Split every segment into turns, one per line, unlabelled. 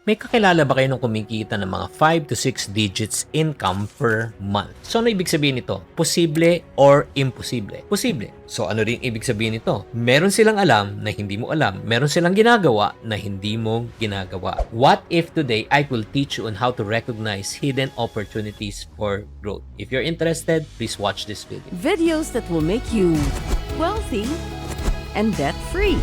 May kakilala ba kayo nung kumikita ng mga 5 to 6 digits income per month? So ano ibig sabihin nito? Posible or imposible? Posible. So ano rin ibig sabihin nito? Meron silang alam na hindi mo alam. Meron silang ginagawa na hindi mo ginagawa. What if today I will teach you on how to recognize hidden opportunities for growth? If you're interested, please watch this video.
Videos that will make you wealthy and debt-free.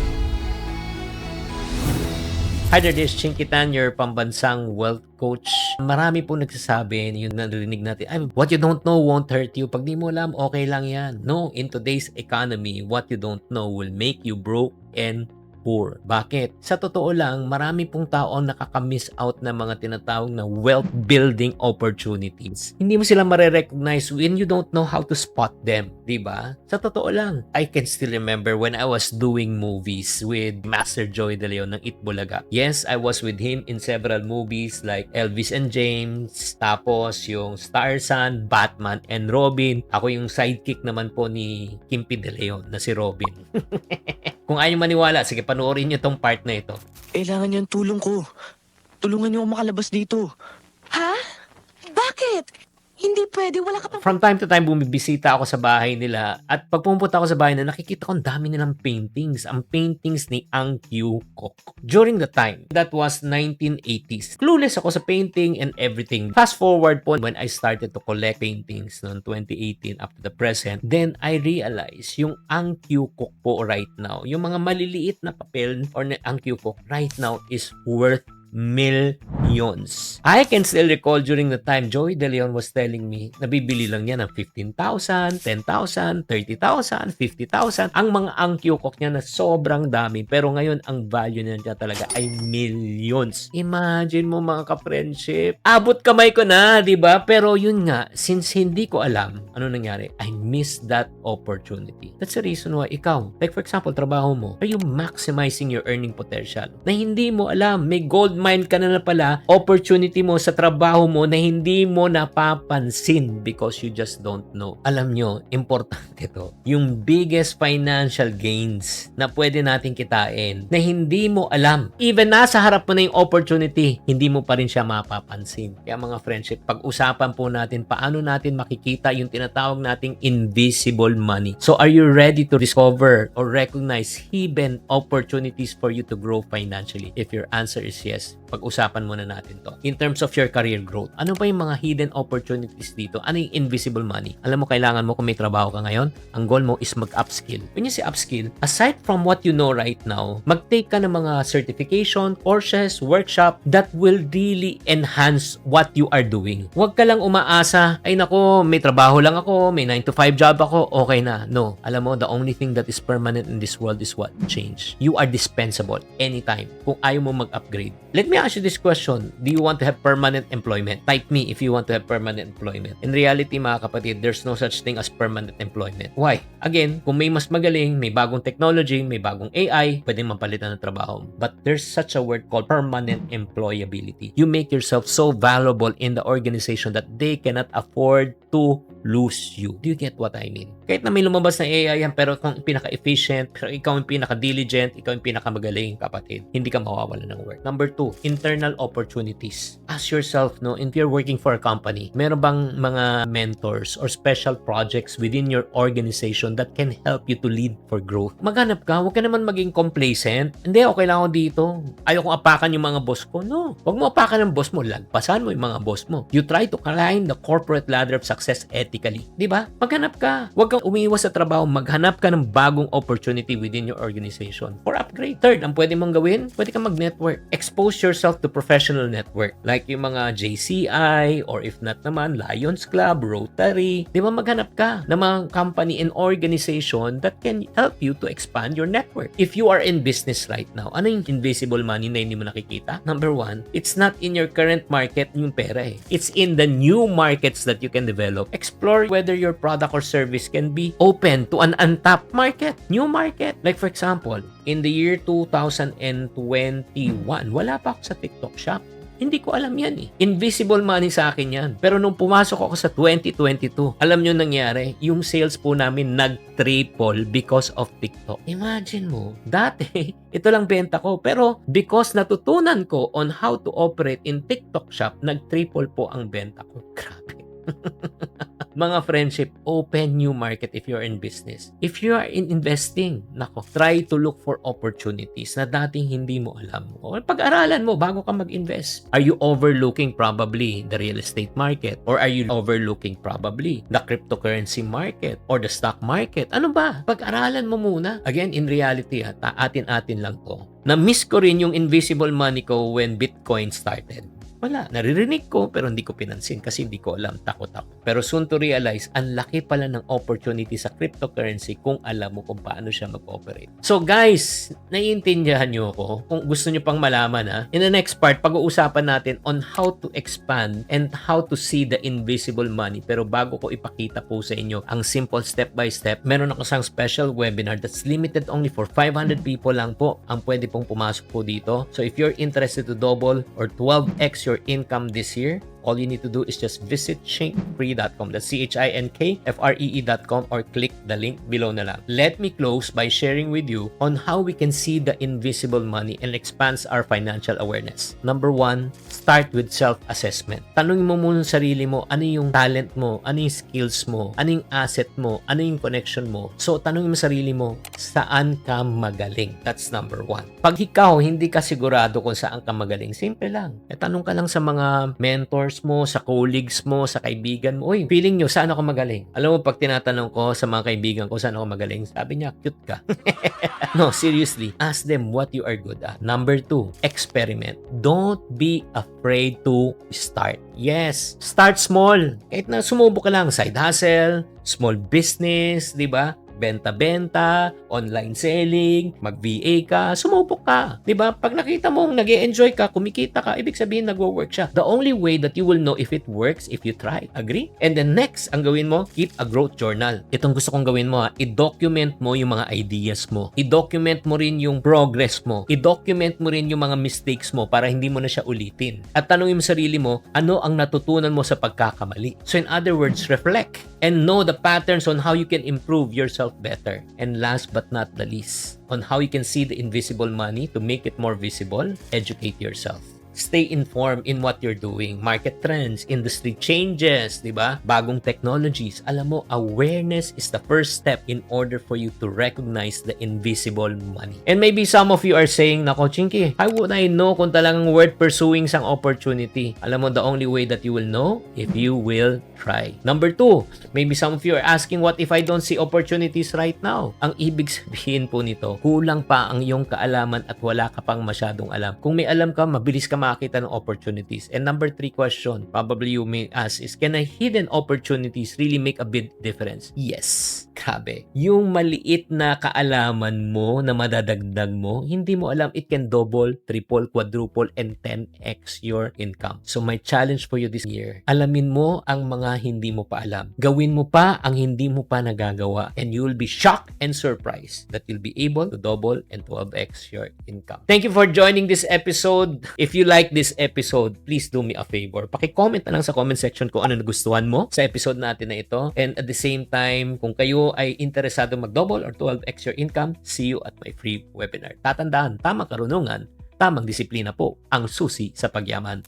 Hi there, this is Chinky Tan, your pambansang wealth coach. Marami po nagsasabi, yung narinig natin, what you don't know won't hurt you. Pag di mo alam, okay lang yan. No, in today's economy, what you don't know will make you broke and poor. Bakit? Sa totoo lang, marami pong tao ang nakaka-miss out ng mga tinatawag na wealth building opportunities. Hindi mo sila mare-recognize when you don't know how to spot them. Diba? Sa totoo lang, I can still remember when I was doing movies with Master Joey De Leon ng Itbulaga. Yes, I was with him in several movies like Elvis and James, tapos yung Starson, Batman and Robin. Ako yung sidekick naman po ni Kimpi De Leon na si Robin. Kung ayaw maniwala, sige panoorin nyo tong part na ito.
Kailangan niyo ang tulong ko. Tulungan niyo ako makalabas dito.
Ha? Bakit? Hindi pwede, wala ka pang...
From time to time, bumibisita ako sa bahay nila at pag pumunta ako sa bahay na nakikita ko ang dami nilang paintings. Ang paintings ni Ang Kyu Kok. During the time, that was 1980s. Clueless ako sa painting and everything. Fast forward po when I started to collect paintings noong 2018 up to the present, then I realized yung Ang Kyu Kok po right now, yung mga maliliit na papel or na Ang Kyu Kok right now is worth millions. I can still recall during the time Joey De Leon was telling me, nabibili lang niya ng 15,000, 10,000, 30,000, 50,000. Ang mga Ang Kyu Kok niya na sobrang dami. Pero ngayon, ang value niya talaga ay millions. Imagine mo mga ka-friendship. Abot kamay ko na, di ba? Pero yun nga, since hindi ko alam ano nangyari, I missed that opportunity. That's the reason why ikaw, like for example, trabaho mo, are you maximizing your earning potential? Na hindi mo alam, may gold mine ka na pala, opportunity mo sa trabaho mo na hindi mo napapansin because you just don't know. Alam nyo, importante to. Yung biggest financial gains na pwede natin kitain na hindi mo alam. Even nasa harap mo na yung opportunity, hindi mo pa rin siya mapapansin. Kaya mga friendship, pag-usapan po natin paano natin makikita yung tinatawag nating invisible money. So are you ready to discover or recognize hidden opportunities for you to grow financially? If your answer is yes, pag-usapan muna natin to. In terms of your career growth, ano pa yung mga hidden opportunities dito? Ano yung invisible money? Alam mo, kailangan mo kung may trabaho ka ngayon, ang goal mo is mag-upskill. When you say upskill, aside from what you know right now, mag-take ka ng mga certification, courses, workshop that will really enhance what you are doing. Huwag ka lang umaasa, ay nako, may trabaho lang ako, may 9 to 5 job ako, okay na. No. Alam mo, the only thing that is permanent in this world is what? Change. You are dispensable anytime kung ayaw mo mag-upgrade. Let me ask you this question. Do you want to have permanent employment? Type me if you want to have permanent employment. In reality, mga kapatid, there's no such thing as permanent employment. Why? Again, kung may mas magaling, may bagong technology, may bagong AI, pwedeng mapalitan ng trabaho. But there's such a word called permanent employability. You make yourself so valuable in the organization that they cannot afford to lose you. Do you get what I mean? Kahit na may lumabas na AI yan, pero kung pinaka-efficient, pero ikaw yung pinaka-diligent, ikaw yung pinaka-magaling, kapatid, hindi ka mawawala ng work. Number 2, internal opportunities. Ask yourself, no, if you're working for a company, meron bang mga mentors or special projects within your organization that can help you to lead for growth? Maghanap ka, huwag ka naman maging complacent. Hindi, okay lang ako dito. Ayaw kong apakan yung mga boss ko. No, huwag mo apakan ng boss mo, lagpasan mo yung mga boss mo. You try to climb the corporate ladder of success ethically. Di ba? Maghanap ka. Huwag kang umiiwas sa trabaho, maghanap ka ng bagong opportunity within your organization for upgrade. Third, ang pwede mong gawin, pwede kang mag-network. Expose yourself to professional network. Like yung mga JCI or if not naman, Lions Club, Rotary. Di ba maghanap ka ng mga company and organization that can help you to expand your network. If you are in business right now, ano yung invisible money na hindi mo nakikita? Number 1, it's not in your current market yung pera eh. It's in the new markets that you can develop. Explore whether your product or service can be open to an untapped market, new market. Like for example, in the year 2021, wala pa ako sa TikTok shop. Hindi ko alam yan eh. Invisible money sa akin yan. Pero nung pumasok ako sa 2022, alam nyo nangyari, yung sales po namin nag-triple because of TikTok. Imagine mo, dati, ito lang benta ko. Pero because natutunan ko on how to operate in TikTok shop, nag-triple po ang benta ko. Grabe. Mga friendship, open new market if you're in business. If you are in investing, nako, try to look for opportunities na dating hindi mo alam. O pag-aralan mo bago ka mag-invest. Are you overlooking probably the real estate market? Or are you overlooking probably the cryptocurrency market or the stock market? Ano ba? Pag-aralan mo muna. Again, in reality, atin-atin lang to. Na-miss ko rin yung invisible money ko when Bitcoin started. Wala. Naririnig ko pero hindi ko pinansin kasi hindi ko alam. Takot ako. Pero soon to realize, ang laki pala ng opportunity sa cryptocurrency kung alam mo kung paano siya mag-operate. So guys, naiintindihan nyo ako. Kung gusto nyo pang malaman in the next part, pag-uusapan natin on how to expand and how to see the invisible money. Pero bago ko ipakita po sa inyo ang simple step by step, meron ako isang special webinar that's limited only for 500 people lang po ang pwede pong pumasok po dito. So if you're interested to double or 12x your income this year, all you need to do is just visit chinkfree.com. That's CHINKFREE.com or click the link below na lang. Let me close by sharing with you on how we can see the invisible money and expands our financial awareness. Number 1, start with self-assessment. Tanungin mo muna sa sarili mo, ano yung talent mo, ano yung skills mo, ano yung asset mo, ano yung connection mo. So, tanungin mo sa sarili mo, saan ka magaling? That's number 1. Pag ikaw hindi ka sigurado kung saan ka magaling, simple lang. Tanong ka lang sa mga mentors mo, sa colleagues mo, sa kaibigan mo, uy, feeling nyo, saan ako magaling? Alam mo, pag tinatanong ko sa mga kaibigan ko, saan ako magaling? Sabi niya, cute ka. No, seriously, ask them what you are good at. Number 2, experiment. Don't be afraid to start. Yes, start small. Kahit na sumubok ka lang, side hustle, small business, di ba? Benta-benta, online selling, mag-VA ka, sumubok ka. 'Di ba? Pag nakita mong nag-e-enjoy ka, kumikita ka, ibig sabihin nagwo-work siya. The only way that you will know if it works if you try. Agree? And then next, ang gawin mo, keep a growth journal. Itong gusto kong gawin mo, i-document mo yung mga ideas mo. I-document mo rin yung progress mo. I-document mo rin yung mga mistakes mo para hindi mo na siya ulitin. At tanungin mo sarili mo, ano ang natutunan mo sa pagkakamali? So in other words, reflect and know the patterns on how you can improve yourself better. And last but not the least, on how you can see the invisible money to make it more visible, educate yourself. Stay informed in what you're doing. Market trends, industry changes, di ba? Bagong technologies. Alam mo, awareness is the first step in order for you to recognize the invisible money. And maybe some of you are saying, nako, Chinky, how would I know kung talagang worth pursuing sang opportunity? Alam mo, the only way that you will know if you will try. Number 2, maybe some of you are asking, what if I don't see opportunities right now? Ang ibig sabihin po nito, kulang pa ang iyong kaalaman at wala ka pang masyadong alam. Kung may alam ka, mabilis ka makakita ng opportunities. And number 3 question, probably you may ask is, can a hidden opportunities really make a big difference? Yes. Grabe. Yung maliit na kaalaman mo na madadagdag mo, hindi mo alam, it can double, triple, quadruple, and 10x your income. So my challenge for you this year, alamin mo ang mga hindi mo pa alam. Gawin mo pa ang hindi mo pa nagagawa. And you will be shocked and surprised that you'll be able to double and 12x your income. Thank you for joining this episode. If you like this episode, please do me a favor. Paki-comment na lang sa comment section kung ano nagustuhan mo sa episode natin na ito. And at the same time, kung kayo ay interesado mag-double or 12x your income, see you at my free webinar. Tatandaan, tamang karunungan, tamang disiplina po ang susi sa pagyaman.